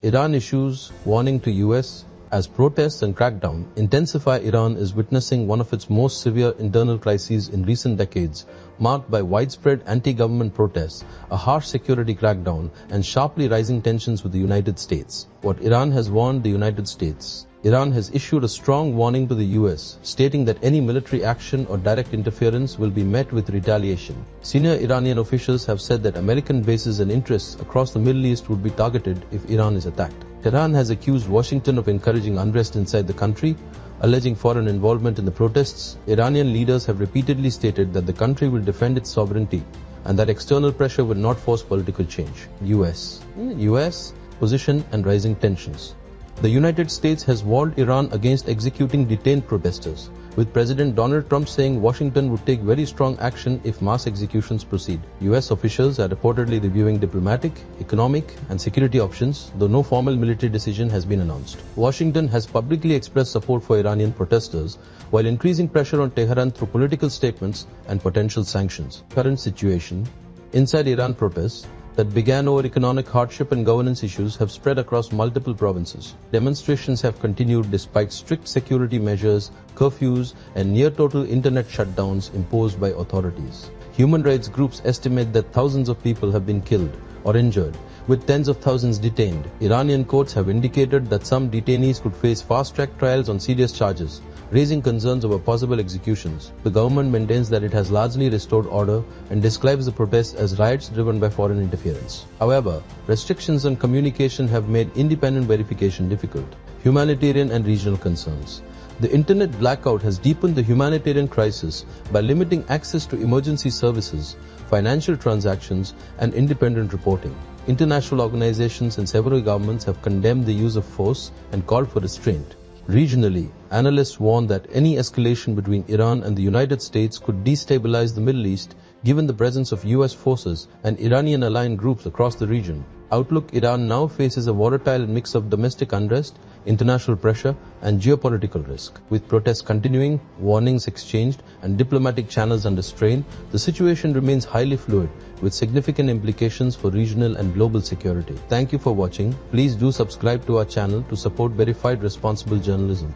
Iran issues warning to US as protests and crackdown intensify. Iran is witnessing one of its most severe internal crises in recent decades, marked by widespread anti-government protests, a harsh security crackdown, and sharply rising tensions with the United States. What Iran has warned the United States. Iran has issued a strong warning to the US, stating that any military action or direct interference will be met with retaliation. Senior Iranian officials have said that American bases and interests across the Middle East would be targeted if Iran is attacked. Tehran has accused Washington of encouraging unrest inside the country, alleging foreign involvement in the protests. Iranian leaders have repeatedly stated that the country will defend its sovereignty and that external pressure will not force political change. US position and rising tensions. The United States has warned Iran against executing detained protesters, with President Donald Trump saying Washington would take very strong action if mass executions proceed. US officials are reportedly reviewing diplomatic, economic, and security options, though no formal military decision has been announced. Washington has publicly expressed support for Iranian protesters, while increasing pressure on Tehran through political statements and potential sanctions. Current situation. Inside Iran, protests that began over economic hardship and governance issues have spread across multiple provinces. Demonstrations have continued despite strict security measures, curfews, and near-total internet shutdowns imposed by authorities. Human rights groups estimate that thousands of people have been killed or injured, with tens of thousands detained. Iranian courts have indicated that some detainees could face fast-track trials on serious charges, raising concerns over possible executions. The government maintains that it has largely restored order and describes the protests as riots driven by foreign interference. However, restrictions on communication have made independent verification difficult. Humanitarian and regional concerns. The internet blackout has deepened the humanitarian crisis by limiting access to emergency services, financial transactions, and independent reporting. International organizations and several governments have condemned the use of force and called for restraint. Regionally, analysts warn that any escalation between Iran and the United States could destabilize the Middle East, given the presence of US forces and Iranian-aligned groups across the region. Outlook. Iran now faces a volatile mix of domestic unrest, international pressure, and geopolitical risk. With protests continuing, warnings exchanged, and diplomatic channels under strain, the situation remains highly fluid, with significant implications for regional and global security. Thank you for watching. Please do subscribe to our channel to support verified responsible journalism.